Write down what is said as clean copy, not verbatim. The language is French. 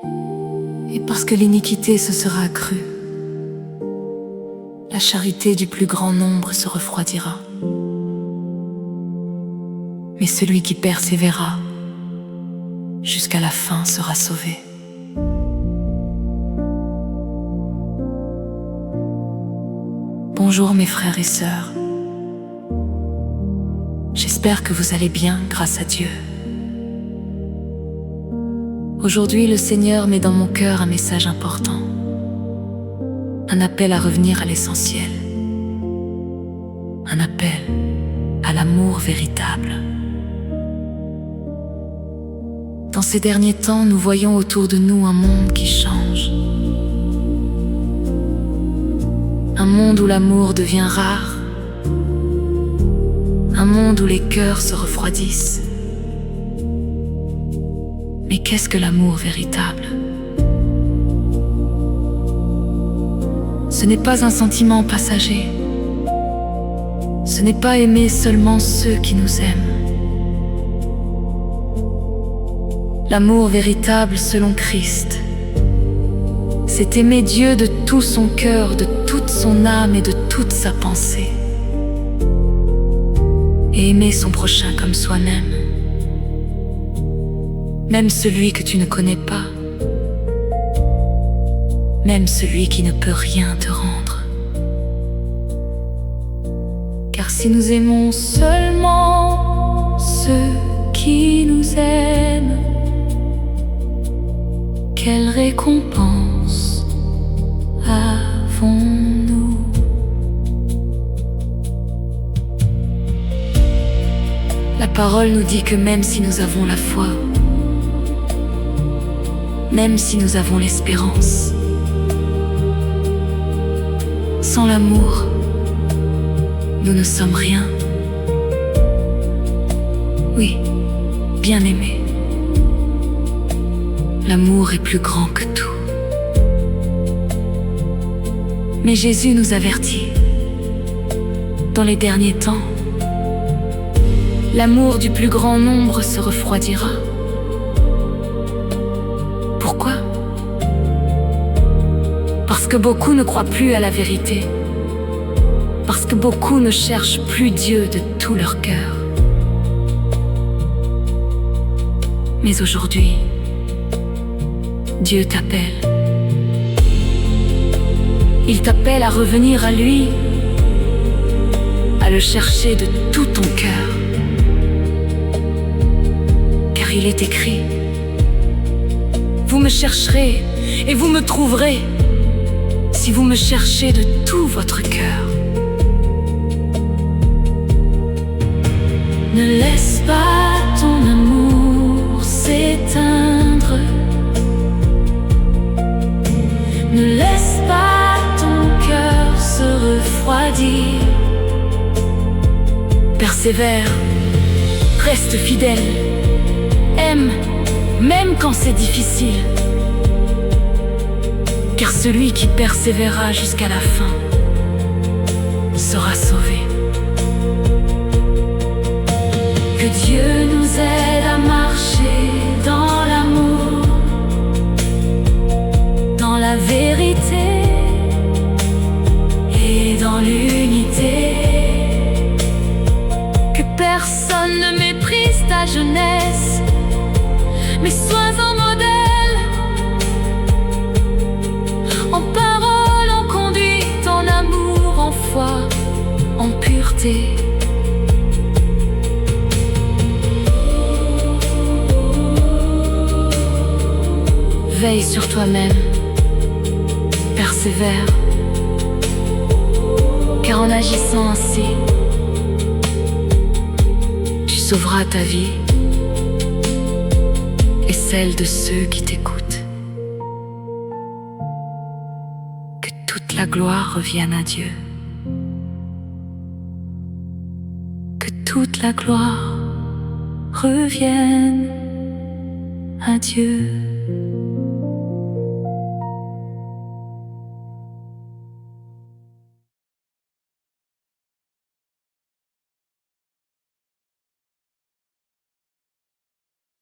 Et parce que l'iniquité se sera accrue, la charité du plus grand nombre se refroidira. Mais celui qui persévérera jusqu'à la fin sera sauvé. Bonjour mes frères et sœurs. J'espère que vous allez bien grâce à Dieu. Aujourd'hui, le Seigneur met dans mon cœur un message important. Un appel à revenir à l'essentiel. Un appel à l'amour véritable. Dans ces derniers temps, nous voyons autour de nous un monde qui change. Un monde où l'amour devient rare. Un monde où les cœurs se refroidissent. Mais qu'est-ce que l'amour véritable? Ce n'est pas un sentiment passager. Ce n'est pas aimer seulement ceux qui nous aiment. L'amour véritable selon Christ, c'est aimer Dieu de tout son cœur, de toute son âme et de toute sa pensée. Et aimer son prochain comme soi-même. Même celui que tu ne connais pas. Même celui qui ne peut rien te rendre. Car si nous aimons seulement ceux qui nous aiment, quelle récompense avons-nous? La parole nous dit que même si nous avons la foi, même si nous avons l'espérance, sans l'amour, nous ne sommes rien. Oui, bien-aimés, l'amour est plus grand que tout. Mais Jésus nous avertit. Dans les derniers temps, l'amour du plus grand nombre se refroidira. Pourquoi? Parce que beaucoup ne croient plus à la vérité. Parce que beaucoup ne cherchent plus Dieu de tout leur cœur. Mais aujourd'hui, Dieu t'appelle. Il t'appelle à revenir à lui, à le chercher de tout ton cœur. Car il est écrit: vous me chercherez et vous me trouverez, si vous me cherchez de tout votre cœur. Ne laisse pas ton amour s'éteindre. Ne laisse pas ton cœur se refroidir. Persévère, reste fidèle, aime, même quand c'est difficile. Car celui qui persévérera jusqu'à la fin sera sauvé. Que Dieu nous aide à marcher dans l'amour, dans la vérité et dans l'unité. Que personne ne méprise ta jeunesse, mais sois un modèle. En parole, en conduite, en amour, en foi, en pureté. Veille sur toi-même, persévère, car en agissant ainsi, tu sauveras ta vie et celle de ceux qui t'écoutent. Que toute la gloire revienne à Dieu. Que toute la gloire revienne à Dieu.